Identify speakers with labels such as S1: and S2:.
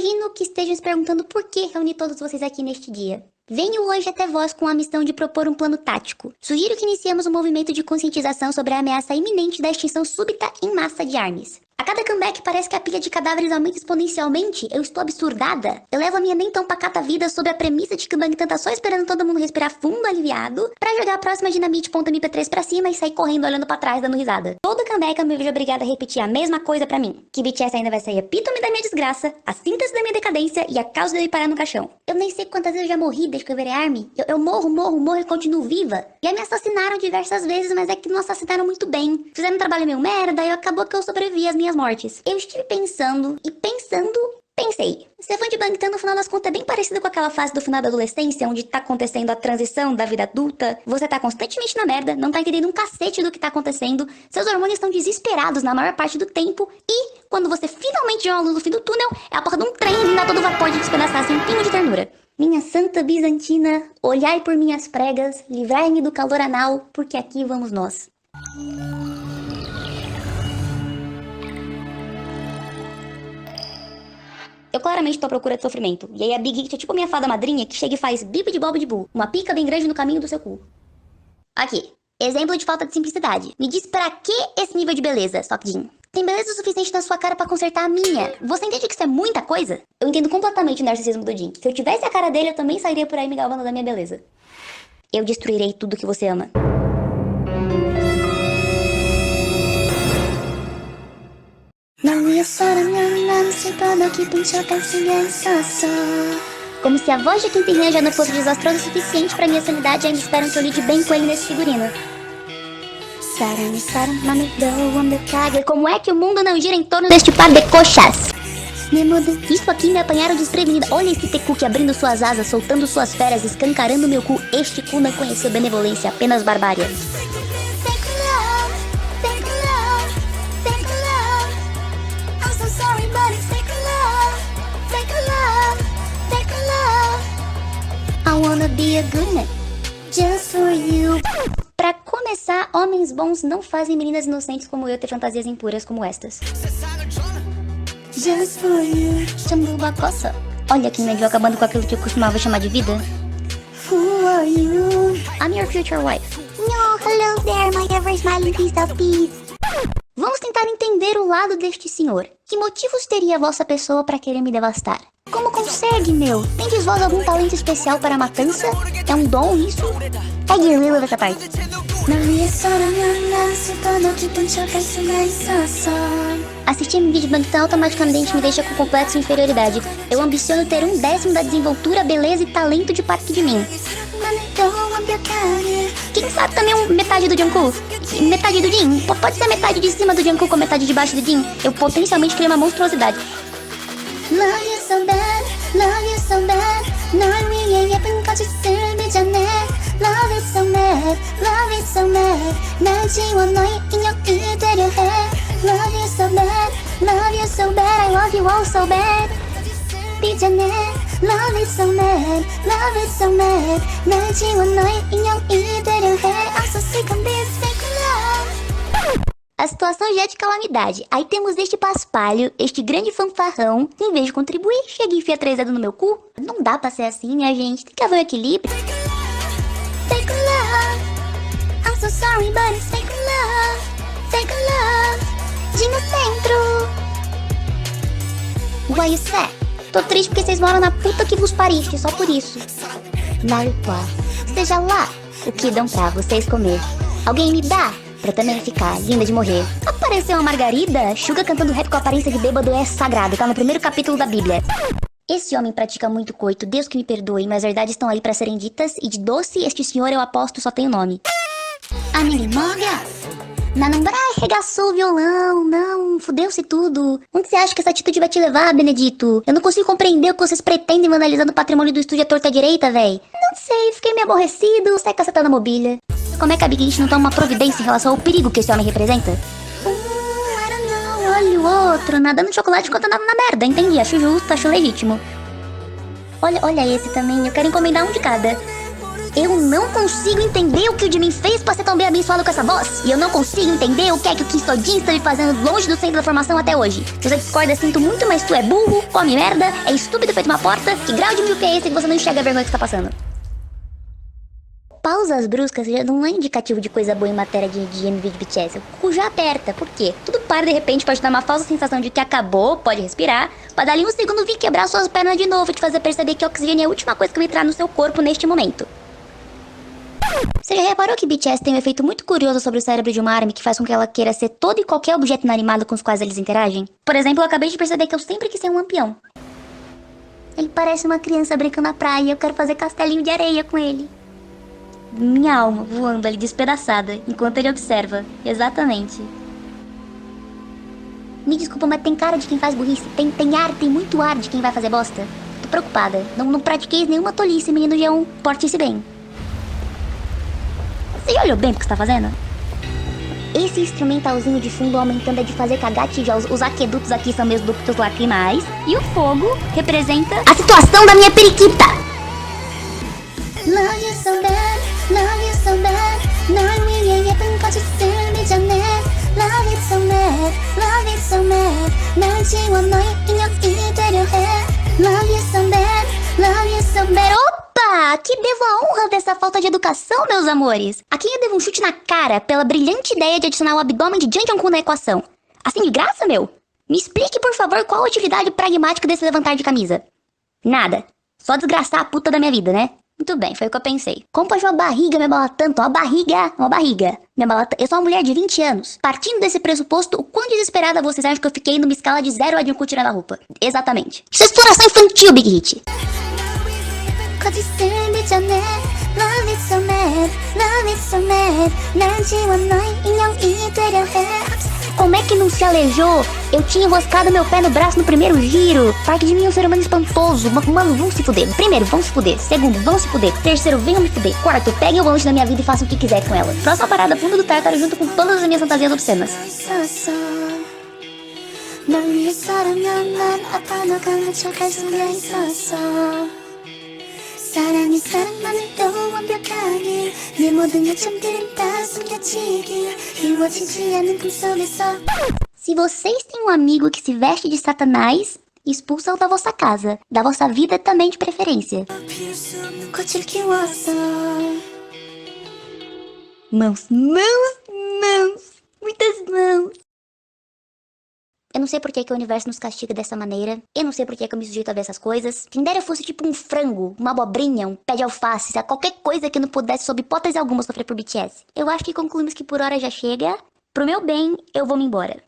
S1: Imagino que estejam se perguntando por que reuni todos vocês aqui neste dia. Venho hoje até vós com a missão de propor um plano tático. Sugiro que iniciemos um movimento de conscientização sobre a ameaça iminente da extinção súbita em massa de armes. A cada comeback parece que a pilha de cadáveres aumenta exponencialmente. Eu estou absurdada. Eu levo a minha nem tão pacata vida sob a premissa de que o Bangtan tá só esperando todo mundo respirar fundo, aliviado, pra jogar a próxima dinamite.mp3 pra cima e sair correndo olhando pra trás, dando risada. Todo comeback eu me vejo obrigada a repetir a mesma coisa pra mim. Que BTS ainda vai sair epítome da minha desgraça, a síntese da minha decadência e a causa de eu ir parar no caixão. Eu nem sei quantas vezes eu já morri desde que eu virei ARMY. Eu morro e continuo viva. Já me assassinaram diversas vezes, mas é que não assassinaram muito bem. Fizeram um trabalho meio merda e acabou que eu sobrevivi às minhas mortes. Eu estive pensando, pensei. Ser fã de Bangtan no final das contas é bem parecido com aquela fase do final da adolescência, onde tá acontecendo a transição da vida adulta, você tá constantemente na merda, não tá entendendo um cacete do que tá acontecendo, seus hormônios estão desesperados na maior parte do tempo, e quando você finalmente vê uma luz no fim do túnel, é a porra de um trem vindo a todo vapor de despedaçar sem um pingo de ternura. Minha santa bizantina, olhai por minhas pregas, livrai-me do calor anal, porque aqui vamos nós. Eu claramente tô à procura de sofrimento. E aí a Big Hit é tipo minha fada madrinha que chega e faz bico de bobo de bu. Uma pica bem grande no caminho do seu cu. Aqui. Exemplo de falta de simplicidade. Me diz pra que esse nível de beleza, Sockjin? Tem beleza o suficiente na sua cara pra consertar a minha. Você entende que isso é muita coisa? Eu entendo completamente o narcisismo do Jin. Se eu tivesse a cara dele, eu também sairia por aí me gabando da minha beleza. Eu destruirei tudo que você ama. Como se a voz de Quinterrinha já não fosse desastrosa o suficiente pra minha sanidade, ainda esperam que eu lide bem com ele nesse figurino. Como é que o mundo não gira em torno deste par de coxas? Isso aqui me apanharam desprevenida. Olha esse Tekuki abrindo suas asas, soltando suas feras, escancarando meu cu. Este cu não conheceu benevolência, apenas barbárie. I wanna be a good man, just for you. Pra começar, homens bons não fazem meninas inocentes como eu ter fantasias impuras como estas. Just for you. Chambuba coça. Olha quem me viu acabando com aquilo que eu costumava chamar de vida. Who are you? I'm your future wife. No, hello there, my ever smiling piece of peace. Vamos tentar entender o lado deste senhor. Que motivos teria a vossa pessoa pra querer me devastar? Como consegue, meu? Tendes vós algum talento especial para a matança? É um dom isso? Pegue o Lilo dessa parte. Assistir um vídeo de Bangtan automaticamente me deixa com complexo de inferioridade. Eu ambiciono ter 1/10 da desenvoltura, beleza e talento de parte de mim. Quem sabe também metade do Jungkook? Metade do Jin? Pode ser metade de cima do Jungkook ou metade de baixo do Jin? Eu potencialmente criei uma monstruosidade. Love you so bad, love you so bad. 널 위해 예쁜 거짓을 빚어내. Love it so mad, love it so mad. 날 지워 너의 인형이 되려 해. Love you so bad, love you so bad. I love you all so bad. 빚어내. Love it so mad, love it so mad. 날 지워 너의 인형이 되려 해. I'm so sick of this fake love. A situação já é de calamidade. Aí temos este paspalho, este grande fanfarrão, que em vez de contribuir, chega e enfia 3 dedos no meu cu. Não dá pra ser assim, minha gente. Tem que haver um equilíbrio. Fake love. I'm so sorry, but it's fake love. Fake love. De no centro. Why you sad? Tô triste porque vocês moram na puta que vos pariste, só por isso. Maluquá. Seja lá o que dão pra vocês comer. Alguém me dá? Pra também ficar linda de morrer. Apareceu uma Margarida? Suga cantando rap com aparência de bêbado é sagrado. Tá no primeiro capítulo da Bíblia. Esse homem pratica muito coito. Deus que me perdoe, mas as verdades estão aí pra serem ditas. E de doce, este senhor, eu aposto, só tem o nome. Moga. Nanambrai regaçou o violão. Não, fudeu-se tudo. Onde você acha que essa atitude vai te levar, Benedito? Eu não consigo compreender o que vocês pretendem vandalizando o patrimônio do estúdio à torta direita, véi. Não sei, fiquei meio aborrecido. Sai cacetando a mobília. Como é que a Big Hit não toma uma providência em relação ao perigo que esse homem representa? I don't know. Olha o outro, nadando chocolate enquanto andava na merda. Entendi, acho justo, acho legítimo. Olha esse também, eu quero encomendar um de cada. Eu não consigo entender o que o Jimin fez pra ser tão bem abençoado com essa voz. E eu não consigo entender o que é que o Kim Sojin está me fazendo longe do centro da formação até hoje. Se você discorda, sinto muito, mas tu é burro, come merda, é estúpido feito uma porta. Que grau de miopia é esse que você não enxerga a vergonha que está passando? Pausas bruscas já não é indicativo de coisa boa em matéria de MV de BTS. O cu já aperta. Por quê? Tudo para de repente pode dar uma falsa sensação de que acabou, pode respirar, pra dali um segundo vir quebrar suas pernas de novo e te fazer perceber que oxigênio é a última coisa que vai entrar no seu corpo neste momento. Você já reparou que BTS tem um efeito muito curioso sobre o cérebro de uma ARMY que faz com que ela queira ser todo e qualquer objeto inanimado com os quais eles interagem? Por exemplo, eu acabei de perceber que eu sempre quis ser um lampião. Ele parece uma criança brincando na praia e eu quero fazer castelinho de areia com ele. Minha alma voando ali despedaçada, enquanto ele observa. Exatamente. Me desculpa, mas tem cara de quem faz burrice. Tem muito ar de quem vai fazer bosta. Tô preocupada. Não pratiquei nenhuma tolice, menino G1. Porte-se bem. Você já olhou bem pro que você tá fazendo? Esse instrumentalzinho de fundo aumentando é de fazer cagar já. Os aquedutos aqui são meus ductos lacrimais. E o fogo representa a situação da minha periquita. Love you so bad, love you so bad. 널 위해 예쁜 꽃이 스며드네. Love it so mad, love it so mad. 날 지워 너의 인형이 되려 해. Love you so bad, love you so bad. Opa! Que devo a honra dessa falta de educação, meus amores. A quem eu devo um chute na cara pela brilhante ideia de adicionar o abdômen de Jang-Jung na equação. Assim de graça, meu? Me explique, por favor, qual a utilidade pragmática desse levantar de camisa. Nada. Só desgraçar a puta da minha vida, né? Muito bem, foi o que eu pensei. Como pode uma barriga me abalar tanto? Uma barriga. Me abala Eu sou uma mulher de 20 anos. Partindo desse pressuposto, o quão desesperada vocês acham que eu fiquei numa escala de 0 a Jungkook tirando a roupa? Exatamente. Isso é exploração infantil, Big Hit. Como é que não se aleijou? Eu tinha enroscado meu pé no braço no primeiro giro. Parte de mim é um ser humano espantoso. Mano, vão se fuder. Primeiro, vão se fuder. Segundo, vão se fuder. Terceiro, venham me fuder. Quarto, peguem o bonde da minha vida e façam o que quiser com ela. Próxima parada, fundo do Tártaro junto com todas as minhas fantasias obscenas. 사랑이 사랑만으로 완벽하게 내 모든 요점들은 다 숨겨지길 이루어지지 않는 꿈속에서. Se vocês têm um amigo que se veste de Satanás, expulsa-o da vossa casa, da vossa vida também de preferência. Mãos, muitas mãos. Eu não sei por que o universo nos castiga dessa maneira. Eu não sei por que eu me sujeito a ver essas coisas. Quem dera eu fosse tipo um frango, uma abobrinha, um pé de alface, qualquer coisa que não pudesse, sob hipótese alguma, sofrer por BTS. Eu acho que concluímos que por hora já chega. Pro meu bem, eu vou me embora.